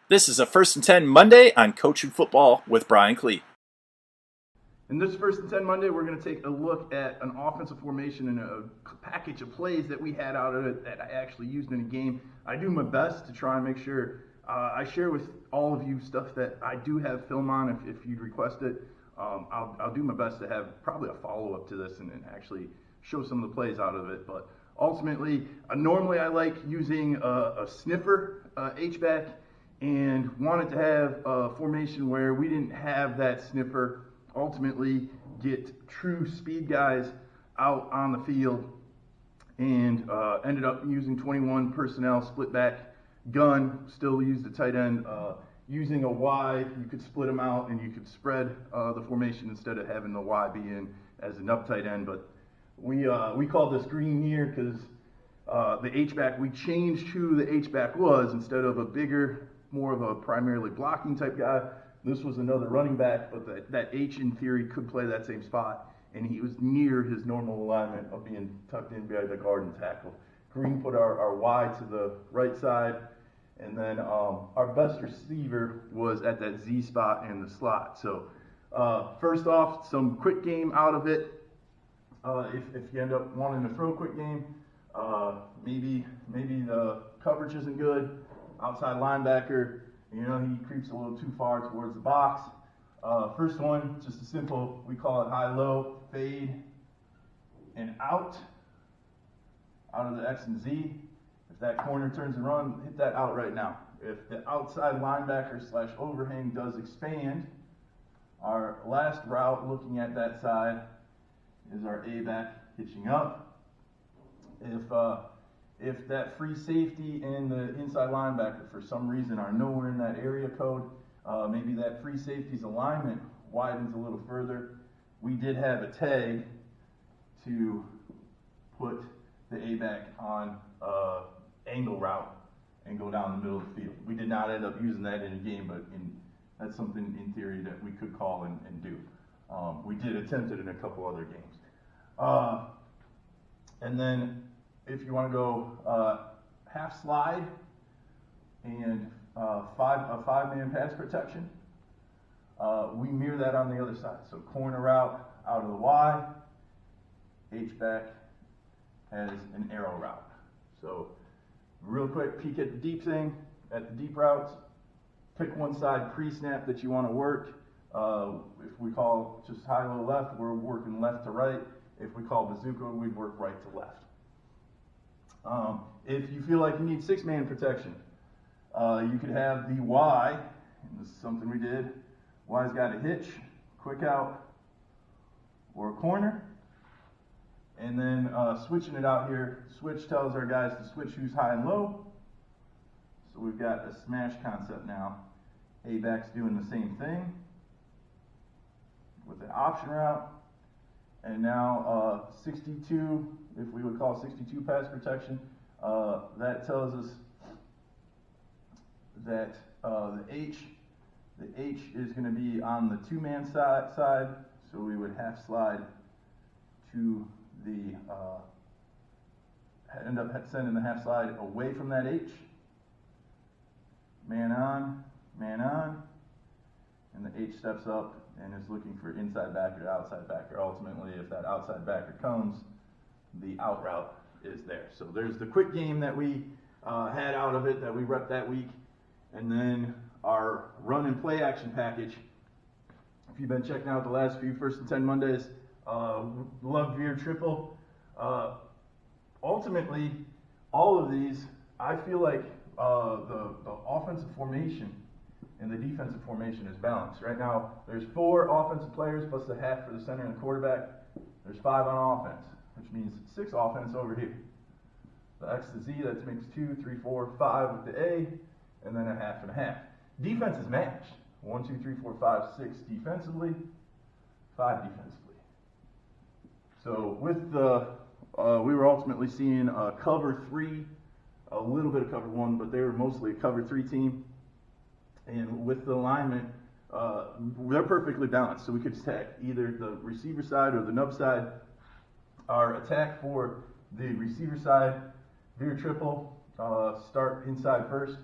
This is a First and 10 Monday on Coaching Football with Brian Clee. In this First and 10 Monday, we're going to take a look at an offensive formation and a package of plays that we had out of it that I actually used in a game. I do my best to try and make sure I share with all of you stuff that I do have film on if you'd request it. I'll do my best to have probably a follow-up to this and actually show some of the plays out of it. But ultimately, normally I like using a sniffer H-back and wanted to have a formation where we didn't have that sniffer ultimately get true speed guys out on the field, and ended up using 21 personnel split back gun. Still used the tight end. Using a Y, you could split them out and you could spread the formation instead of having the Y be in as an up tight end. But we called this green here because the H-back, we changed who the H-back was. Instead of a bigger, more of a primarily blocking type guy, this was another running back, but that H in theory could play that same spot, and he was near his normal alignment of being tucked in behind the guard and tackle. Green put our Y to the right side, and then our best receiver was at that Z spot in the slot. So first off, some quick game out of it. If you end up wanting to throw a quick game, maybe the coverage isn't good. Outside linebacker, he creeps a little too far towards the box. First one, just a simple, we call it high-low, fade, and out of the X and Z. If that corner turns and run, hit that out right now. If the outside linebacker / overhang does expand, our last route looking at that side is our A-back hitching up. If that free safety and the inside linebacker for some reason are nowhere in that area code, maybe that free safety's alignment widens a little further. We did have a tag to put the A-back on angle route and go down the middle of the field. We did not end up using that in a game, but that's something in theory that we could call and do. We did attempt it in a couple other games. And then if you want to go half slide and a five-man pass protection, we mirror that on the other side. So corner route out of the Y, H-back has an arrow route. So real quick peek at the deep thing, at the deep routes. Pick one side pre-snap that you want to work. If we call just high-low left, we're working left to right. If we call bazooka, we'd work right to left. If you feel like you need six-man protection, you could have the Y, and this is something we did. Y's got a hitch, quick out, or a corner. And then switching it out here, switch tells our guys to switch who's high and low. So we've got a smash concept now. A-back's doing the same thing with an option route. And now 62, if we would call 62 pass protection, that tells us that the H is going to be on the two-man side, so we would half slide to the, end up sending the half slide away from that H. Man on, and the H steps up and is looking for inside backer to outside backer. Ultimately, if that outside backer comes, the out route is there. So there's the quick game that we had out of it that we repped that week. And then our run and play action package. If you've been checking out the last few First and 10 Mondays, love Veer triple. Ultimately, all of these, I feel like the offensive formation and the defensive formation is balanced. Right now, there's 4 offensive players plus the half for the center and the quarterback. There's 5 on offense, which means 6 offense over here. The X to Z, that makes 2, 3, 4, 5 with the A, and then a half and a half. Defense is matched. 1, 2, 3, 4, 5, 6 defensively, 5 defensively. So with the, we were ultimately seeing cover 3, a little bit of cover 1, but they were mostly a cover 3 team. And with the alignment, they're perfectly balanced. So we could attack either the receiver side or the nub side. Our attack for the receiver side, Veer triple, start inside first,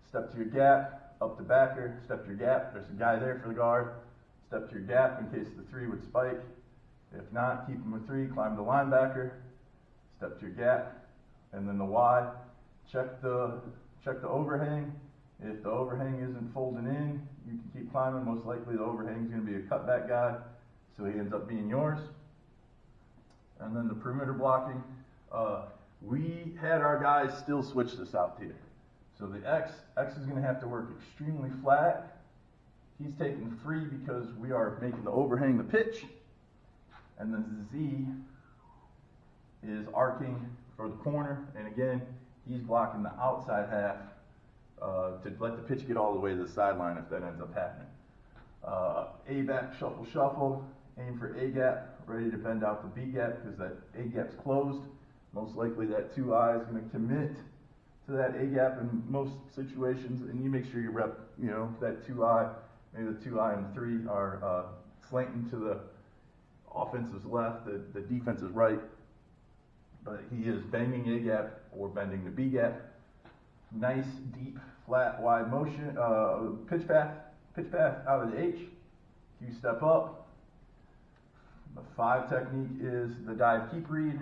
step to your gap, up to backer, step to your gap. There's a guy there for the guard. Step to your gap in case the 3 would spike. If not, keep him with 3, climb the linebacker, step to your gap, and then the Y. Check the overhang. If the overhang isn't folding in, you can keep climbing. Most likely the overhang is going to be a cutback guy, so he ends up being yours. And then the perimeter blocking. We had our guys still switch this out here. So the X is going to have to work extremely flat. He's taking free because we are making the overhang the pitch. And then Z is arcing for the corner. And again, he's blocking the outside half to let the pitch get all the way to the sideline if that ends up happening. A back, shuffle, shuffle. Aim for A gap, ready to bend out the B gap because that A gap's closed. Most likely that 2I is going to commit to that A gap in most situations, and you make sure you rep, that 2I, maybe the 2I and 3 are slanting to the offensive's left, the defense's right, but he is banging A gap or bending the B gap. Nice, deep, flat, wide motion, pitch path out of the H. You step up. The 5 technique is the dive keep read.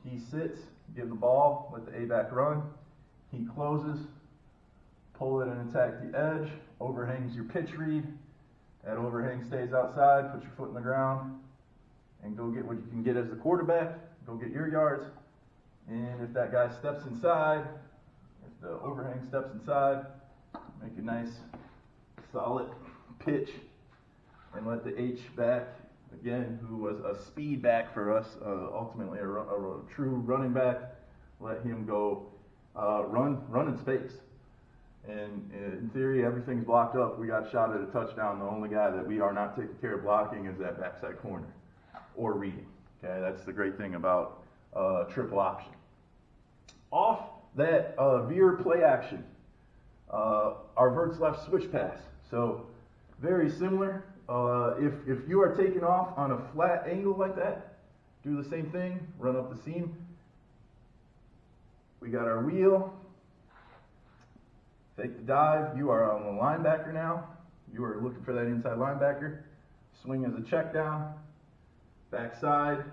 He sits, give the ball, let the A back run. He closes, pull it and attack the edge. Overhangs your pitch read. That overhang stays outside. Put your foot in the ground and go get what you can get as the quarterback. Go get your yards. And if that guy steps inside, if the overhang steps inside, make a nice solid pitch and let the H back, again, who was a speed back for us, ultimately a true running back, let him go run in space. And in theory, everything's blocked up. We got shot at a touchdown. The only guy that we are not taking care of blocking is that backside corner or reading. Okay, that's the great thing about triple option. Off that Veer play action, our Verts left switch pass. So very similar. If you are taking off on a flat angle like that, do the same thing, run up the seam. We got our wheel, take the dive. You are on the linebacker now. You are looking for that inside linebacker. Swing as a check down, backside.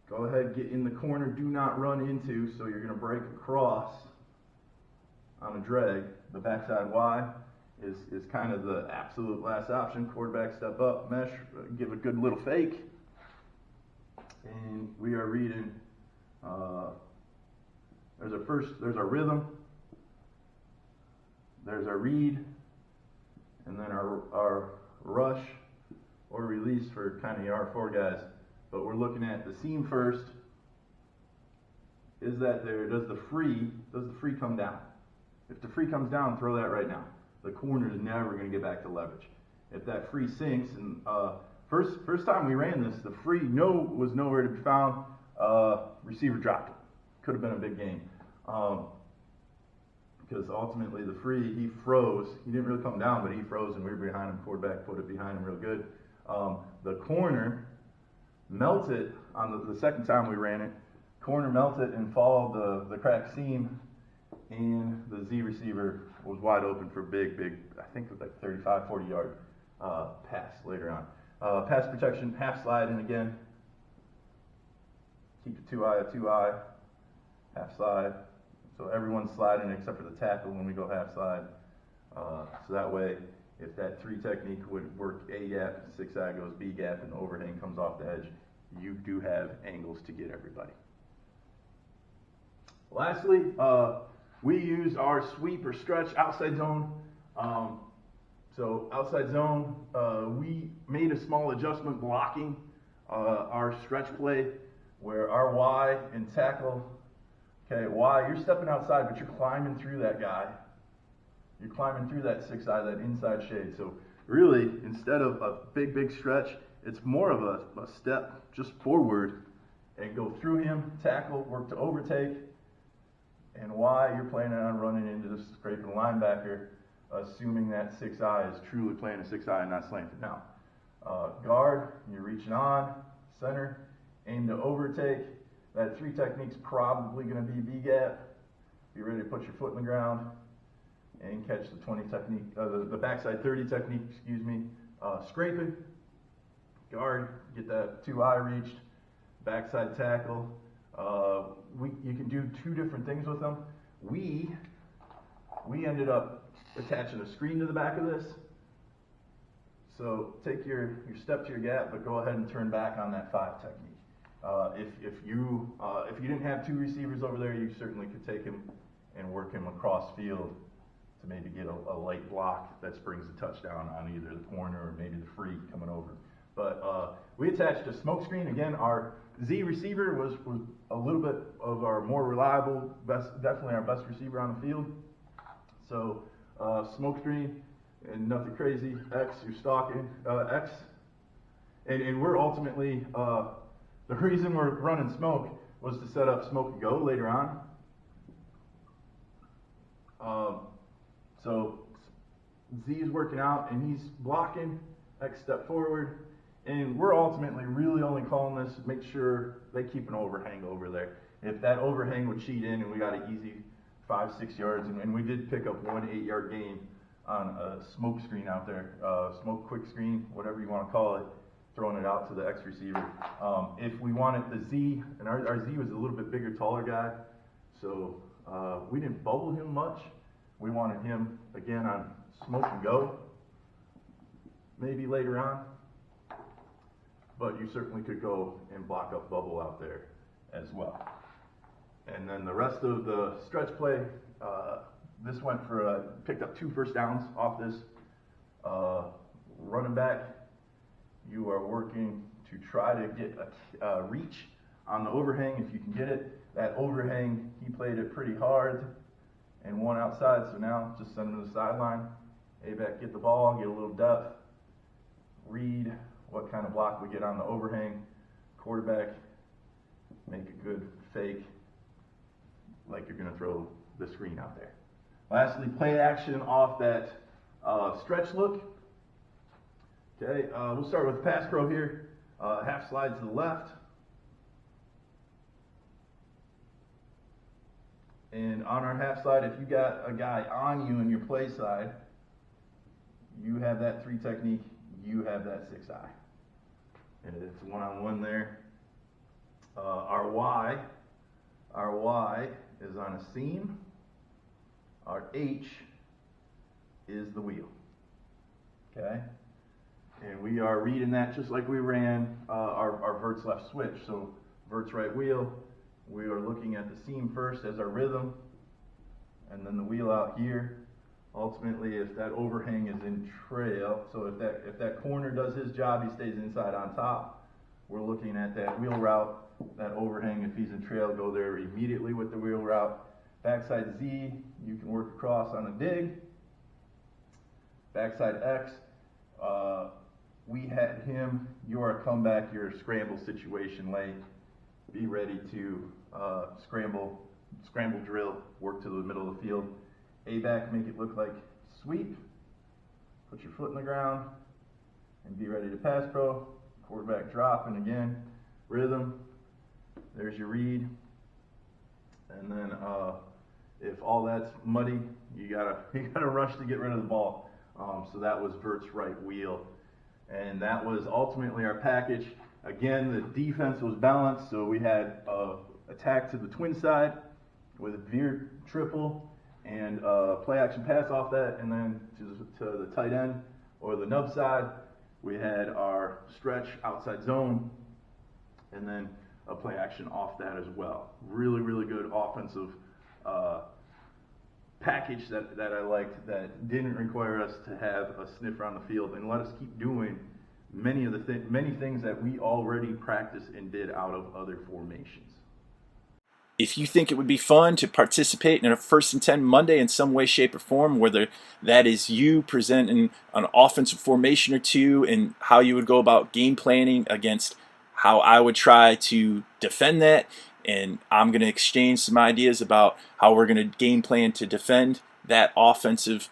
Go ahead, get in the corner. Do not run into, so you're going to break across on a drag. The backside Y is kind of the absolute last option. Quarterback step up, mesh, give a good little fake. And we are reading, there's our rhythm, there's our read, and then our rush or release for kind of your R4 guys. But we're looking at the seam first. Is that there? Does the free come down? If the free comes down, throw that right now. The corner is never going to get back to leverage. If that free sinks, and first time we ran this, the free was nowhere to be found. Receiver dropped it. Could have been a big game. Because ultimately the free, he froze. He didn't really come down, but he froze and we were behind him. Quarterback put it behind him real good. The corner melted on the second time we ran it. Corner melted and followed the cracked seam, and the Z receiver was wide open for big, I think it was like 35, 40 yard pass later on. Pass protection, half slide in again. Keep the 2I a 2I, half slide. So everyone's sliding except for the tackle when we go half slide. So that way, if that 3 technique would work A gap, 6I goes B gap, and the overhang comes off the edge, you do have angles to get everybody. Lastly, we use our sweep or stretch outside zone. So outside zone, we made a small adjustment blocking our stretch play where our Y and tackle, okay, Y, you're stepping outside, but you're climbing through that guy. You're climbing through that 6I, that inside shade. So really, instead of a big stretch, it's more of a step just forward and go through him, tackle, work to overtake, and Y, you're planning on running into this scraping linebacker, assuming that 6I is truly playing a 6I and not slanted. Now, guard, you're reaching on, center, aim to overtake. That 3 technique's probably going to be B gap. Be ready to put your foot in the ground and catch the 20 technique, the backside 30 technique, excuse me. Scrape it, guard, get that 2-eye reached, backside tackle. You can do 2 different things with them. We ended up attaching a screen to the back of this. So take your step to your gap, but go ahead and turn back on that 5 technique. If you didn't have 2 receivers over there, you certainly could take him and work him across field to maybe get a late block that springs a touchdown on either the corner or maybe the free coming over. But we attached a smoke screen. Again, our Z receiver was a little bit of our more reliable, definitely our best receiver on the field. So smoke screen and nothing crazy. X, you're stalking X, and we're ultimately the reason we're running smoke was to set up smoke and go later on. So Z is working out and he's blocking. X step forward, and we're ultimately really only calling this to make sure they keep an overhang over there. If that overhang would cheat in and we got an easy 5-6 yards, and we did pick up 1 8-yard gain on a smoke screen out there, smoke quick screen, whatever you want to call it, throwing it out to the X receiver. If we wanted the Z, and our Z was a little bit bigger, taller guy, so we didn't bubble him much. We wanted him, again, on smoke and go, maybe later on, but you certainly could go and block up bubble out there as well. And then the rest of the stretch play, this went for, picked up 2 first downs off this. Running back, you are working to try to get a reach on the overhang if you can get it. That overhang, he played it pretty hard and one outside, so now just send him to the sideline. A-back, get the ball, get a little depth, read what kind of block we get on the overhang. Quarterback, make a good fake like you're going to throw the screen out there. Lastly, play action off that stretch look. Okay, we'll start with pass pro here. Half slide to the left. And on our half slide, if you got a guy on you in your play side, you have that 3 technique, you have that 6-eye. And it's one-on-one there. Our Y is on a seam. Our H is the wheel. Okay? And we are reading that just like we ran our Verts left switch. So Verts right wheel, we are looking at the seam first as our rhythm, and then the wheel out here. Ultimately, if that overhang is in trail, so if that corner does his job, he stays inside on top. We're looking at that wheel route, that overhang. If he's in trail, go there immediately with the wheel route. Backside Z, you can work across on a dig. Backside X, we had him, you're a comeback, you're a scramble situation late. Be ready to scramble drill, work to the middle of the field. A-back, make it look like sweep. Put your foot in the ground and be ready to pass pro. Quarterback drop, and again, rhythm. There's your read. And then if all that's muddy, you gotta rush to get rid of the ball. So that was Verts right wheel. And that was ultimately our package. Again, the defense was balanced, so we had attack to the twin side with Veer triple and play action pass off that, and then to the tight end or the nub side, we had our stretch outside zone, and then a play action off that as well. Really, really good offensive package that I liked, that didn't require us to have a sniffer on the field and let us keep doing many things that we already practiced and did out of other formations. If you think it would be fun to participate in a 1st and 10 Monday in some way, shape, or form, whether that is you presenting an offensive formation or 2 and how you would go about game planning against how I would try to defend that, and I'm going to exchange some ideas about how we're going to game plan to defend that offensive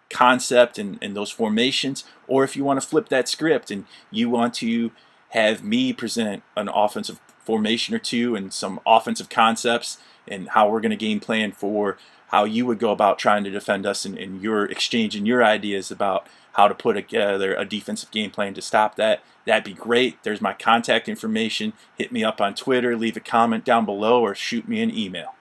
concept and those formations, or if you want to flip that script and you want to have me present an offensive formation or 2 and some offensive concepts and how we're going to game plan for how you would go about trying to defend us, and your exchanging your ideas about how to put together a defensive game plan to stop that, that'd be great. There's my contact information. Hit me up on Twitter, leave a comment down below, or shoot me an email.